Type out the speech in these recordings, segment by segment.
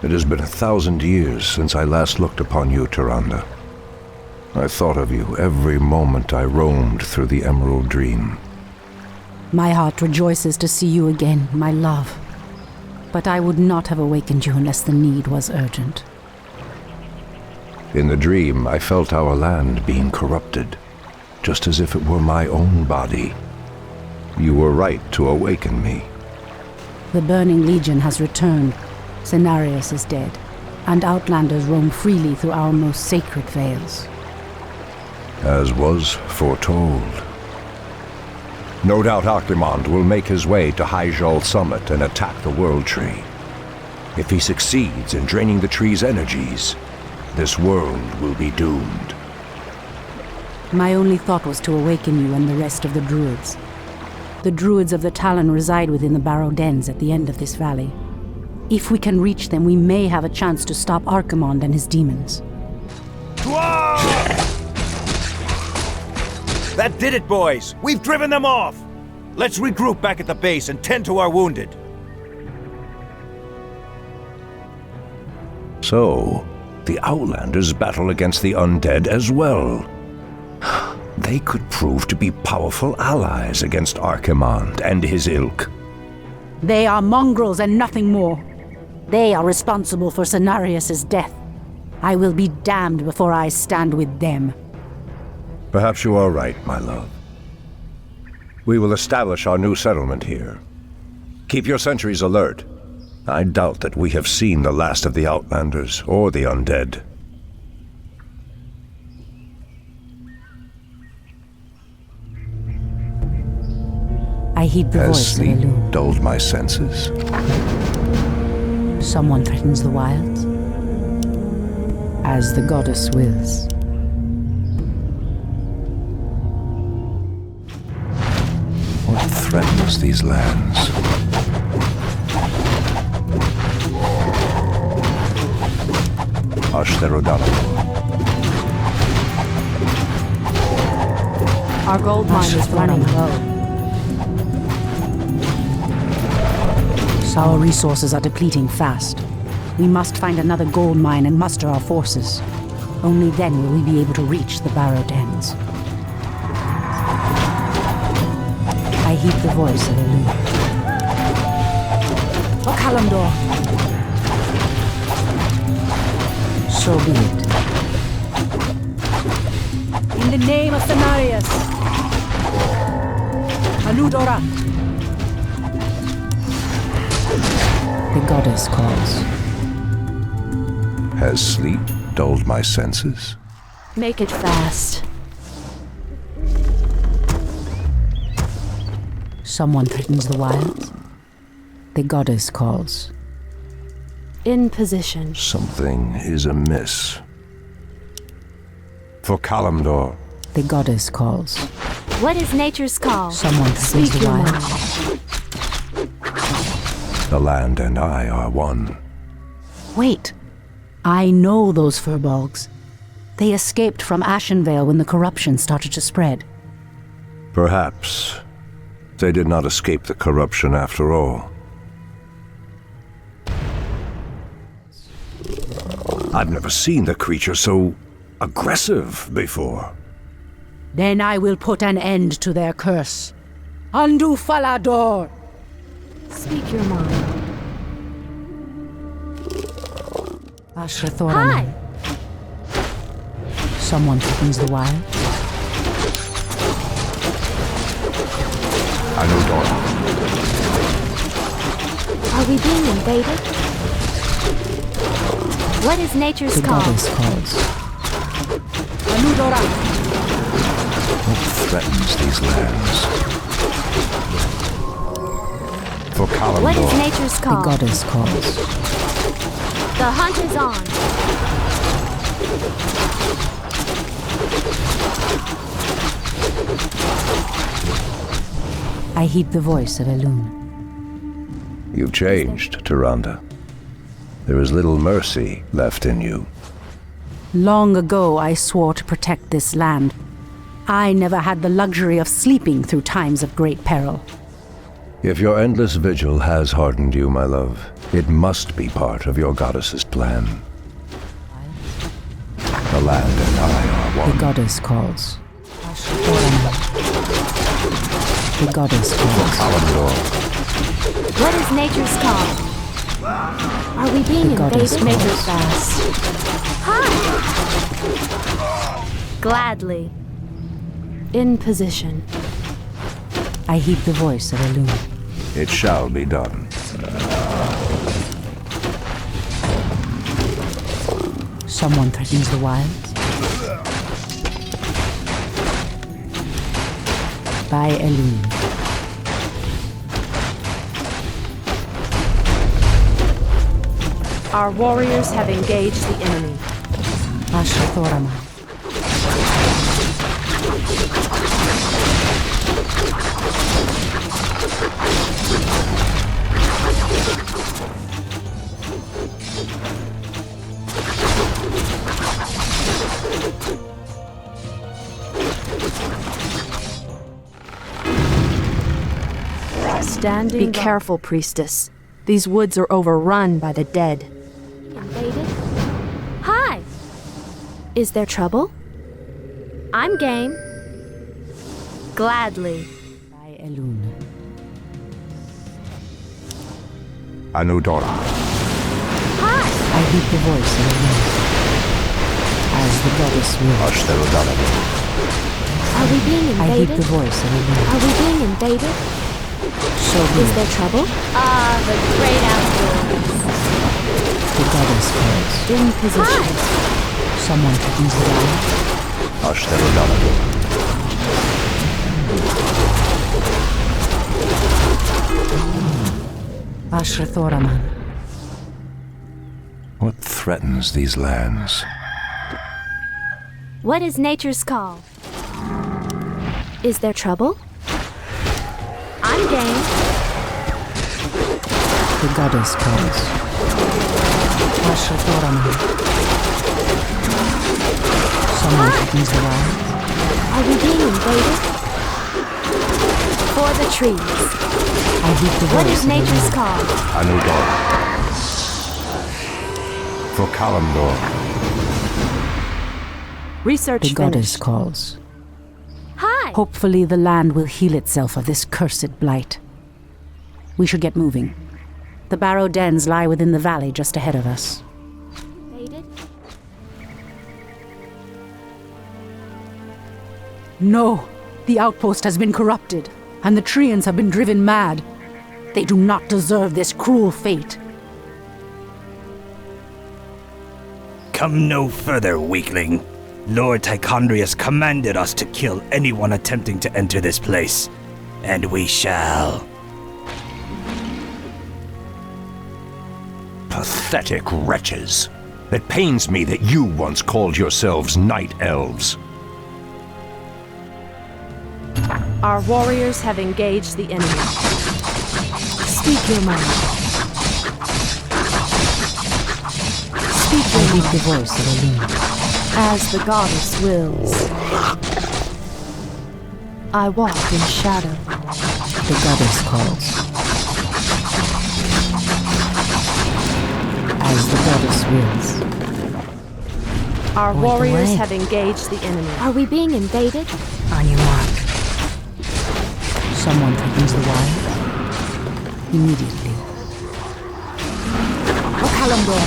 It has been 1,000 years since I last looked upon you, Tyrande. I thought of you every moment I roamed through the Emerald Dream. My heart rejoices to see you again, my love. But I would not have awakened you unless the need was urgent. In the dream, I felt our land being corrupted, just as if it were my own body. You were right to awaken me. The Burning Legion has returned. Cenarius is dead, and Outlanders roam freely through our most sacred vales. As was foretold. No doubt Archimond will make his way to Hyjal Summit and attack the World Tree. If he succeeds in draining the tree's energies, this world will be doomed. My only thought was to awaken you and the rest of the Druids. The Druids of the Talon reside within the Barrow Dens at the end of this valley. If we can reach them, we may have a chance to stop Archimond and his demons. That did it, boys! We've driven them off! Let's regroup back at the base and tend to our wounded. So, the Outlanders battle against the undead as well. They could prove to be powerful allies against Archimond and his ilk. They are mongrels and nothing more. They are responsible for Cenarius' death. I will be damned before I stand with them. Perhaps you are right, my love. We will establish our new settlement here. Keep your sentries alert. I doubt that we have seen the last of the Outlanders or the undead. I heed the Has voice of sleep Elune. dulled my senses? Someone threatens the wilds. As the goddess wills. What threatens these lands? Ashtherodana. Our gold mine is running low. Our resources are depleting fast. We must find another gold mine and muster our forces. Only then will we be able to reach the Barrow Dens. I heed the voice of Elune. O Kalimdor! So be it. In the name of Cenarius! Aludora! The goddess calls. Has sleep dulled my senses? Make it fast. Someone threatens the wilds. The goddess calls. In position. Something is amiss. For Kalimdor. The goddess calls. What is nature's call? Someone threatens Speak the your wilds. mind. The land and I are one. Wait. I know those furbolgs. They escaped from Ashenvale when the corruption started to spread. Perhaps they did not escape the corruption after all. I've never seen the creature so aggressive before. Then I will put an end to their curse. Undo Falador! Speak your mind. Ashrathorana. Hi! Someone threatens the wild. I know Dawn. Are we being invaded? What is nature's The call? goddess calls. Anudora! What threatens these lands? For Kalimdor. What is nature's The call? goddess calls. The hunt is on. I heed the voice of Elune. You've changed, Tyrande. There is little mercy left in you. Long ago, I swore to protect this land. I never had the luxury of sleeping through times of great peril. If your endless vigil has hardened you, my love, It must be part of your goddess's plan. The land and I are The one. goddess calls. The goddess calls. Kalimdor, What is nature's call? Are we being The goddess invaded? calls. Fast. Hi! Gladly. In position. I heed the voice of Elune. it shall be done. Someone threatens the wilds. By Elune. Our warriors have engaged the enemy. Ashthorama. Standing. Be careful, priestess. These woods are overrun by the dead. Invaded? Hi! Is there trouble? I'm game. Gladly. By Elune. Anudora, Hi! I heed the voice of Elune. As the goddess wills. Ashtherodanador, Are we being I heed invaded? the voice of Elune. Are we being invaded? Sobi Is there trouble? Ah, the great outdoors. the goddess calls. In position. Someone threatens the wild. Ashtherodanador, Ashrathoraman. what threatens these lands? What is nature's call? Is there trouble? I'm game. The goddess calls. Ashrathoraman. Someone threatens the wild. Are we being invaded? For the trees. I heed the What voice is of nature's Elune. call? Anudora, for Kalimdor, Research The goddess finished. calls. Hi! Hopefully the land will heal itself of this cursed blight. We should get moving. The barrow dens lie within the valley just ahead of us. Invaded? No! The outpost has been corrupted, and the Treants have been driven mad. They do not deserve this cruel fate. Come no further, weakling. Lord Tichondrius commanded us to kill anyone attempting to enter this place, and we shall. pathetic wretches. It pains me that you once called yourselves night elves. Our warriors have engaged the enemy. Speak your mind. Speak I your heed mind. the voice of Elune. As the goddess wills. I walk in shadow. The goddess calls. As the goddess wills. Our Point warriors away. have engaged the enemy. Are we being invaded? On your mark. Someone threatens the wild. Immediately. Kalimdor.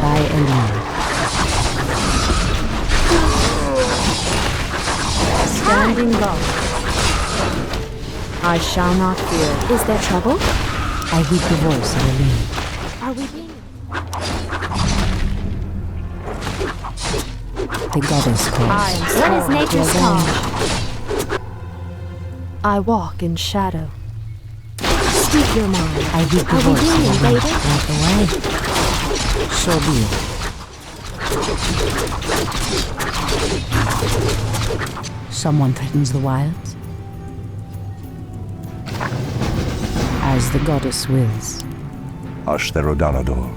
By Elune. Standing guard. I shall not fear. Is there trouble? I heed the voice of Elune. Are we being... The goddess I calls. am What is sworn to nature's avenge. call? I walk in shadow. Speak your mind. I heed the Are we voice being of Elune. invaded? Walk away. So be it. Someone threatens the wilds. As the goddess wills. Ashtherodanador,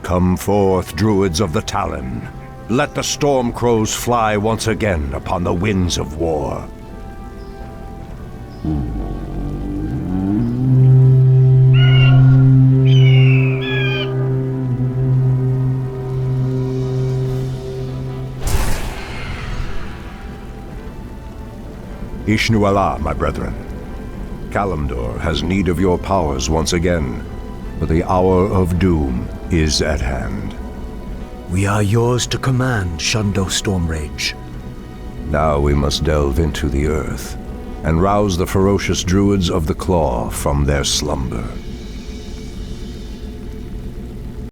Come forth, druids of the Talon. Let the storm crows fly once again upon the winds of war. Ishnu Allah, my brethren. Kalimdor has need of your powers once again, for the hour of doom is at hand. We are yours to command, Shundo Stormrage. Now we must delve into the earth and rouse the ferocious druids of the Claw from their slumber.